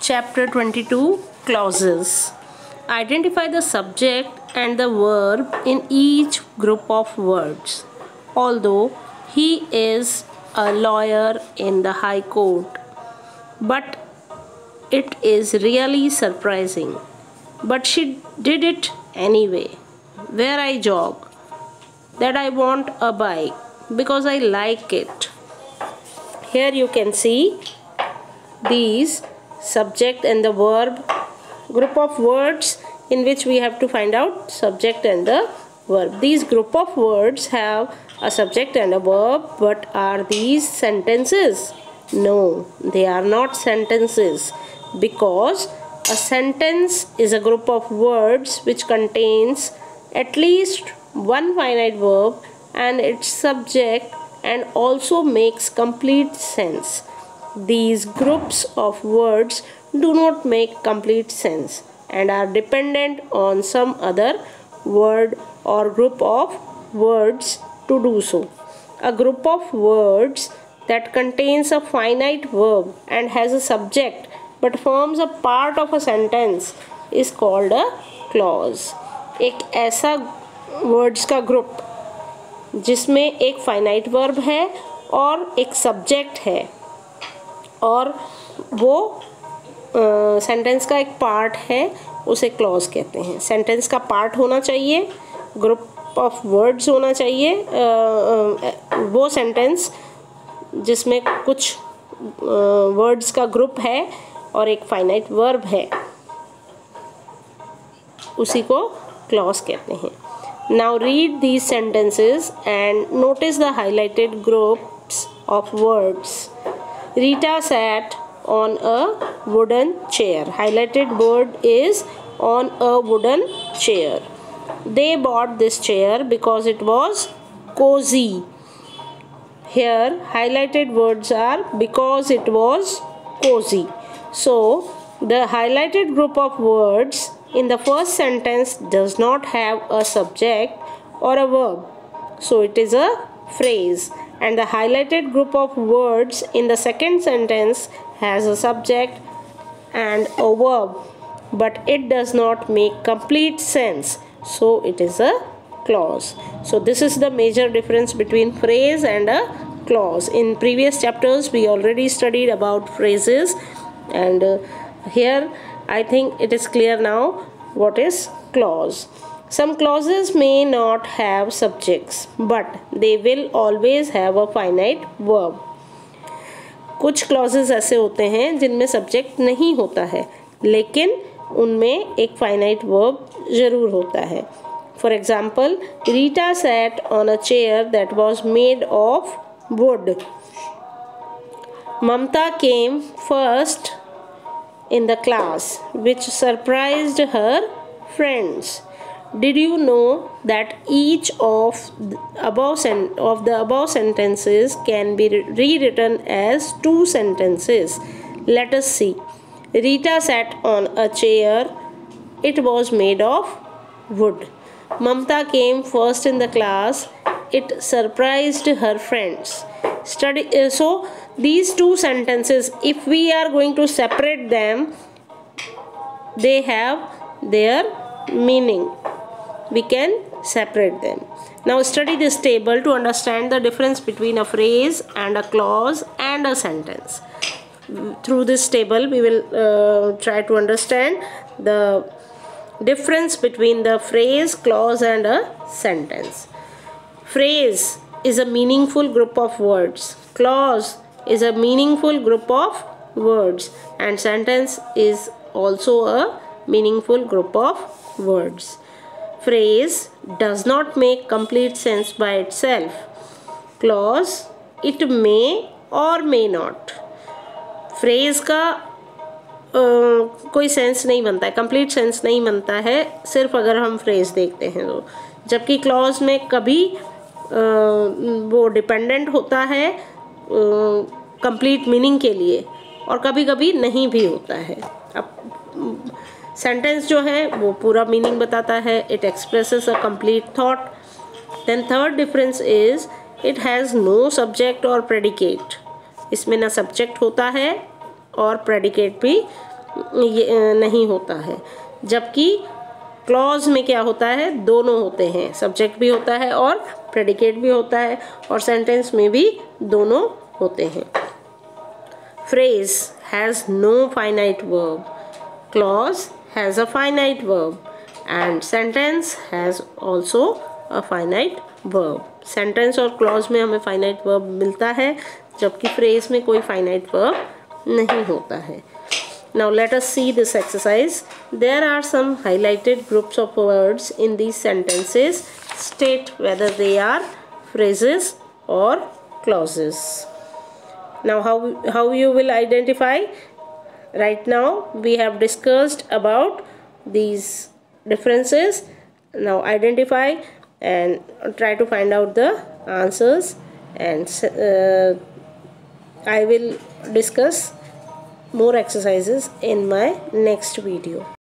Chapter 22 Clauses. Identify the subject and the verb in each group of words. Although he is a lawyer in the High Court, but it is really surprising. But she did it anyway. Where I jog, that I want a bike because I like it. Here you can see these subject and the verb group of words in which we have to find out subject and the verb. These group of words have a subject and a verb, but are these sentences? No, they are not sentences, because a sentence is a group of words which contains at least one finite verb and its subject and also makes complete sense. These groups of words do not make complete sense and are dependent on some other word or group of words to do so. A group of words that contains a finite verb and has a subject but forms a part of a sentence is called a clause. एक ऐसा words का group जिसमें एक finite verb है और एक subject है और वो सेंटेंस का एक पार्ट है, उसे क्लॉज कहते हैं. सेंटेंस का पार्ट होना चाहिए, ग्रुप ऑफ वर्ड्स होना चाहिए, वो सेंटेंस जिसमें कुछ वर्ड्स का ग्रुप है और एक फाइनाइट वर्ब है, उसी को क्लॉज कहते हैं. Now read these sentences and notice the highlighted groups of words. Rita sat on a wooden chair. Highlighted word is on a wooden chair. They bought this chair because it was cozy. Here highlighted words are because it was cozy. So the highlighted group of words in the first sentence does not have a subject or a verb, so it is a phrase. And the highlighted group of words in the second sentence has a subject and a verb, but it does not make complete sense, so it is a clause. So this is the major difference between phrase and a clause. In previous chapters we already studied about phrases, and here I think it is clear now what is clause. Some clauses may not have subjects, but they will always have a finite verb. कुछ clauses ऐसे होते हैं जिनमें subject नहीं होता है, लेकिन उनमें एक finite verb ज़रूर होता है. For example, Rita sat on a chair that was made of wood. Mamta came first in the class, which surprised her friends. Did you know that each of the above sentences can be rewritten as two sentences? Let us see. Rita sat on a chair. It was made of wood. Mamta came first in the class. It surprised her friends. So these two sentences, if we are going to separate them, they have their meaning. We can separate them. Now study this table to understand the difference between a phrase and a clause and a sentence. Through this table we will try to understand the difference between the phrase, clause and a sentence. Phrase is a meaningful group of words. Clause is a meaningful group of words, and sentence is also a meaningful group of words. Phrase does not make complete sense by itself. Clause, it may or may not. Phrase का कोई sense नहीं बनता है, complete sense नहीं बनता है सिर्फ अगर हम फ्रेज देखते हैं तो, जबकि क्लॉज में कभी वो डिपेंडेंट होता है कंप्लीट मीनिंग के लिए और कभी कभी नहीं भी होता है. अब सेंटेंस जो है वो पूरा मीनिंग बताता है, it expresses a complete thought. Then third difference is it has no subject और प्रेडिकेट. इसमें ना सब्जेक्ट होता है और प्रेडिकेट भी नहीं होता है, जबकि क्लॉज में क्या होता है, दोनों होते हैं, सब्जेक्ट भी होता है और प्रेडिकेट भी होता है, और सेंटेंस में भी दोनों होते हैं। Phrase has no finite verb, clause has a finite verb, and sentence has also a finite verb. Sentence और क्लॉज में हमें फाइनाइट वर्ब मिलता है, जबकि फ्रेज में कोई फाइनाइट वर्ब नहीं होता है। Now let us see this exercise. There are some highlighted groups of words in these sentences. State whether they are phrases or clauses. Now how you will identify? Right now we have discussed about these differences. Now identify and try to find out the answers, and I will discuss more exercises in my next video.